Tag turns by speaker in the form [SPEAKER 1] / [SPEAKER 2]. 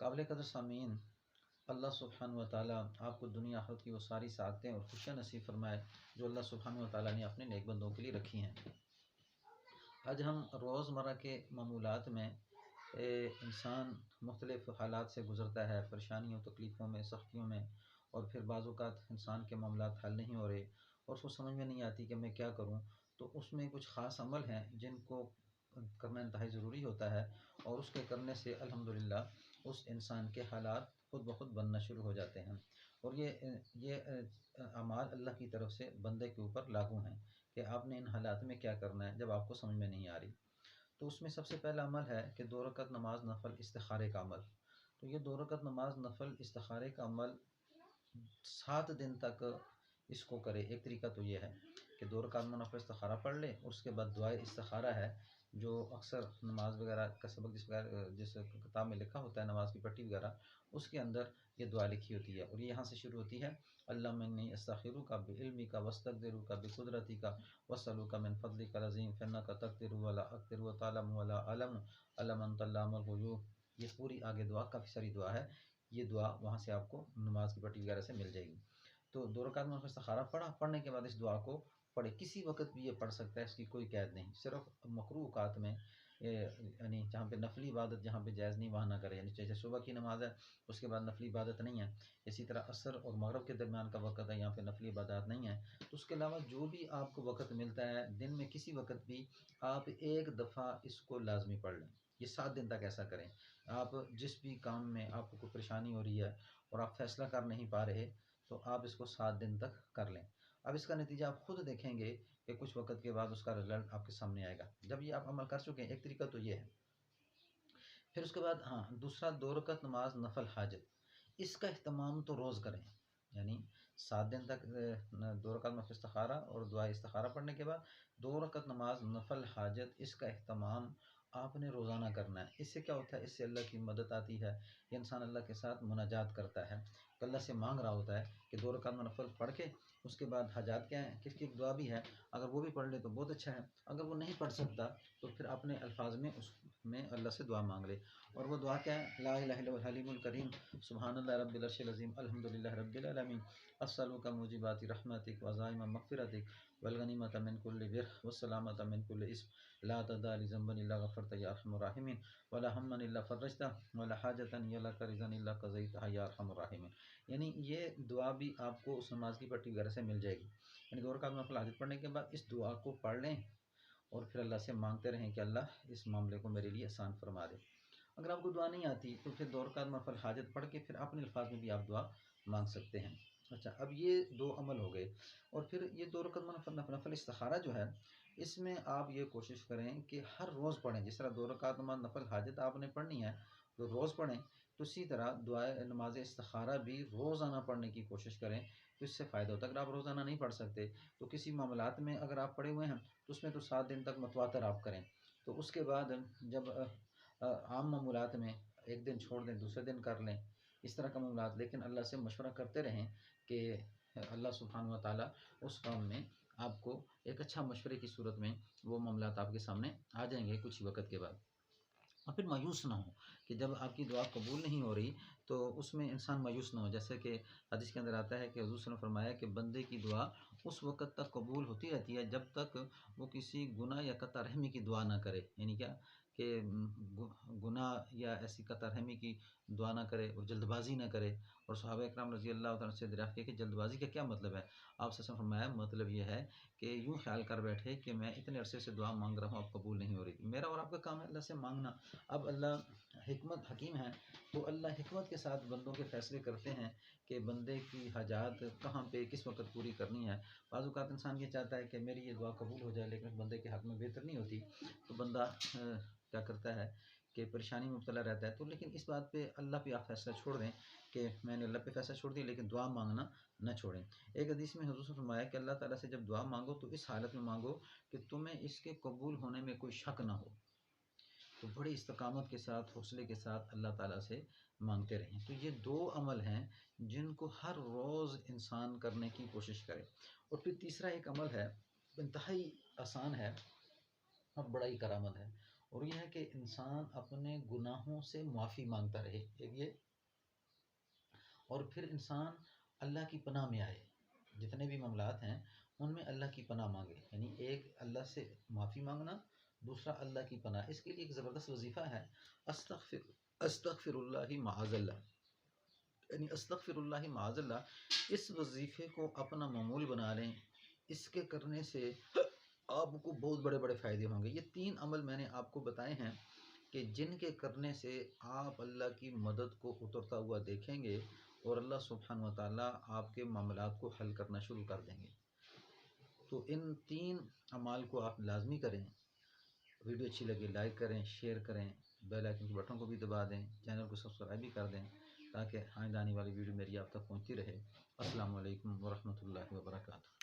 [SPEAKER 1] قابل قدر سامعین، اللہ سبحانہ و تعالیٰ آپ کو دنیا آخرت کی وہ ساری سعادتیں اور خوشیاں نصیب فرمائے جو اللہ سبحانہ و تعالیٰ نے اپنے نیک بندوں کے لیے رکھی ہیں۔ آج ہم روزمرہ کے معمولات میں انسان مختلف حالات سے گزرتا ہے، پریشانیوں، تکلیفوں میں، سختیوں میں، اور پھر بعض اوقات انسان کے معاملات حل نہیں ہو رہے اور اس کو سمجھ میں نہیں آتی کہ میں کیا کروں۔ تو اس میں کچھ خاص عمل ہیں جن کو کرنا انتہائی ضروری ہوتا ہے، اور اس کے کرنے سے الحمدللہ اس انسان کے حالات خود بخود بننا شروع ہو جاتے ہیں، اور یہ اعمال اللہ کی طرف سے بندے کے اوپر لاگو ہیں کہ آپ نے ان حالات میں کیا کرنا ہے جب آپ کو سمجھ میں نہیں آ رہی۔ تو اس میں سب سے پہلا عمل ہے کہ 2 رکعت نماز نفل استخارے کا عمل۔ تو یہ 2 رکعت نماز نفل استخارے کا عمل 7 دن تک اس کو کرے۔ ایک طریقہ تو یہ ہے کہ 2 رکعت نفل استخارہ پڑھ لے، اور اس کے بعد دعائے استخارہ ہے جو اکثر نماز وغیرہ کا سبق جس کتاب میں لکھا ہوتا ہے، نماز کی پٹی وغیرہ، اس کے اندر یہ دعا لکھی ہوتی ہے، اور یہ یہاں سے شروع ہوتی ہے: اللہم انی استخیرک بعلمک واستقدرک بقدرتک واسألک من فضلک العظیم فانک تقدر ولا اقدر وتعلم ولا اعلم علم انت علام الغیوب۔ یہ پوری آگے دعا کافی ساری دعا ہے، یہ دعا وہاں سے آپ کو نماز کی پٹی وغیرہ سے مل جائے گی۔ تو 2 رکعت میں استخارہ پڑھنے کے بعد اس دعا کو پڑھے، کسی وقت بھی یہ پڑھ سکتا ہے، اس کی کوئی قید نہیں، صرف مکروہ اوقات میں، یعنی جہاں پہ نفلی عبادت جہاں پہ جائز نہیں وہاں نہ کرے، یعنی جیسے صبح کی نماز ہے اس کے بعد نفلی عبادت نہیں ہے، اسی طرح عصر اور مغرب کے درمیان کا وقت ہے، یہاں پہ نفلی عبادات نہیں ہے۔ تو اس کے علاوہ جو بھی آپ کو وقت ملتا ہے دن میں، کسی وقت بھی آپ ایک دفعہ اس کو لازمی پڑھ لیں۔ یہ 7 دن تک ایسا کریں۔ آپ جس بھی کام میں آپ کو کوئی پریشانی ہو رہی ہے اور آپ فیصلہ کر نہیں پا رہے، تو آپ اس کو 7 دن تک کر لیں۔ اب اس کا نتیجہ آپ خود دیکھیں گے کہ کچھ وقت کے بعد اس کا رزلٹ آپ کے سامنے آئے گا جب یہ آپ عمل کر چکے ہیں۔ ایک طریقہ تو یہ ہے۔ پھر اس کے بعد دوسرا 2 رکعت نماز نفل حاجت، اس کا اہتمام تو روز کریں، یعنی 7 دن تک 2 رکعت نفل استخارہ اور دعا استخارہ پڑھنے کے بعد 2 رکعت نماز نفل حاجت، اس کا اہتمام آپ نے روزانہ کرنا ہے۔ اس سے کیا ہوتا ہے؟ اس سے اللہ کی مدد آتی ہے، یہ انسان اللہ کے ساتھ مناجات کرتا ہے، اللہ سے مانگ رہا ہوتا ہے کہ 2 رکعت نفل پڑھ کے اس کے بعد حاجات کیا ہیں، کس کی ایک دعا بھی ہے، اگر وہ بھی پڑھ لے تو بہت اچھا ہے، اگر وہ نہیں پڑھ سکتا تو پھر اپنے الفاظ میں اس میں اللہ سے دعا مانگ لے۔ اور وہ دعا کیا ہے؟ لا الہ الا الحلیم الکریم سبحان اللہ رب العرش العظیم الحمدللہ رب العالمین اسألک موجبات رحمتک وعزائم مغفرتک والغنیمۃ من کل بر والسلامۃ من کل اسم لا تدع لذنبا الا غفرتہ یا ارحم الراحمین ولا ہما الا فرجتہ ولا حاجۃ ہی لک رضا الا قضیتہ یا ارحم الراحمین۔ یعنی یہ دعا بھی آپ کو اس نماز کی پٹی وغیرہ سے مل جائے گی۔ یعنی 2 رکعت نفل حاجت پڑھنے کے بعد اس دعا کو پڑھ لیں اور پھر اللہ سے مانگتے رہیں کہ اللہ اس معاملے کو میرے لیے آسان فرما دے۔ اگر آپ کو دعا نہیں آتی تو پھر 2 رکعت نفل حاجت پڑھ کے پھر اپنے الفاظ میں بھی آپ دعا مانگ سکتے ہیں۔ اچھا، اب یہ 2 عمل ہو گئے، اور پھر یہ 2 رکعت نفل استخارہ جو ہے، اس میں آپ یہ کوشش کریں کہ ہر روز پڑھیں۔ جس طرح 2 رکعت نفل حاجت آپ نے پڑھنی ہے تو روز پڑھیں، تو اسی طرح دعائے نماز استخارہ بھی روزانہ پڑھنے کی کوشش کریں، تو اس سے فائدہ ہوتا ہے۔ اگر آپ روزانہ نہیں پڑھ سکتے تو کسی معاملات میں اگر آپ پڑھے ہوئے ہیں تو اس میں تو 7 دن تک متواتر آپ کریں، تو اس کے بعد جب عام معمولات میں ایک دن چھوڑ دیں، دوسرے دن کر لیں، اس طرح کا معاملات، لیکن اللہ سے مشورہ کرتے رہیں کہ اللہ سبحانہ و تعالیٰ اس کام میں آپ کو ایک اچھا مشورے کی صورت میں وہ معاملات آپ کے سامنے آ جائیں گے کچھ وقت کے بعد۔ اور پھر مایوس نہ ہو کہ جب آپ کی دعا قبول نہیں ہو رہی تو اس میں انسان مایوس نہ ہو، جیسے کہ حدیث کے اندر آتا ہے کہ حضور صلی اللہ علیہ وسلم نے فرمایا کہ بندے کی دعا اس وقت تک قبول ہوتی رہتی ہے جب تک وہ کسی گناہ یا قطع رحمی کی دعا نہ کرے۔ یعنی کیا کہ گناہ یا ایسی قطع رحمی کی دعا نہ کرے اور جلد بازی نہ کرے۔ اور صحابہ اکرام رضی اللہ تعالیٰ سے دریافت کیا کہ جلد بازی کا کیا مطلب ہے؟ آپ سے فرمایا مطلب یہ ہے کہ یوں خیال کر بیٹھے کہ میں اتنے عرصے سے دعا مانگ رہا ہوں، اب قبول نہیں ہو رہی، میرا اور آپ کا کام ہے اللہ سے مانگنا۔ اب اللہ حکمت حکیم ہے، تو اللہ حکمت کے ساتھ بندوں کے فیصلے کرتے ہیں کہ بندے کی حاجات کہاں پہ کس وقت پوری کرنی ہے۔ بعض اوقات انسان یہ چاہتا ہے کہ میری یہ دعا قبول ہو جائے، لیکن بندے کے حق میں بہتر نہیں ہوتی، تو بندہ کیا کرتا ہے کہ پریشانی میں مبتلا رہتا ہے۔ تو لیکن اس بات پہ اللہ پہ آپ فیصلہ چھوڑ دیں کہ میں نے اللہ پہ فیصلہ چھوڑ دیا، لیکن دعا مانگنا نہ چھوڑیں۔ ایک حدیث میں حضور نے فرمایا کہ اللہ تعالیٰ سے جب دعا مانگو تو اس حالت میں مانگو کہ تمہیں اس کے قبول ہونے میں کوئی شک نہ ہو۔ تو بڑی استقامت کے ساتھ، حوصلے کے ساتھ اللہ تعالیٰ سے مانگتے رہیں۔ تو یہ 2 عمل ہیں جن کو ہر روز انسان کرنے کی کوشش کرے۔ اور پھر تیسرا ایک عمل ہے، انتہائی آسان ہے اور بڑا ہی کرامت ہے، اور یہ ہے کہ انسان اپنے گناہوں سے معافی مانگتا رہے ایک یہ، اور پھر انسان اللہ کی پناہ میں آئے، جتنے بھی معاملات ہیں ان میں اللہ کی پناہ مانگے، یعنی ایک اللہ سے معافی مانگنا، دوسرا اللہ کی پناہ۔ اس کے لیے ایک زبردست وظیفہ ہے، استغفر اللہ معاذ اللہ، یعنی استغفر اللہ معاذ اللہ۔ اس وظیفے کو اپنا معمول بنا لیں، اس کے کرنے سے آپ کو بہت بڑے بڑے فائدے ہوں گے۔ یہ 3 عمل میں نے آپ کو بتائے ہیں کہ جن کے کرنے سے آپ اللہ کی مدد کو اترتا ہوا دیکھیں گے، اور اللہ سبحانہ و تعالیٰ آپ کے معاملات کو حل کرنا شروع کر دیں گے۔ تو ان 3 اعمال کو آپ لازمی کریں۔ ویڈیو اچھی لگے لائک کریں، شیئر کریں، بیل آئکن کے بٹن کو بھی دبا دیں، چینل کو سبسکرائب بھی کر دیں تاکہ آئندہ آنے والی ویڈیو میری آپ تک پہنچتی رہے۔ السلام علیکم ورحمۃ اللہ وبرکاتہ۔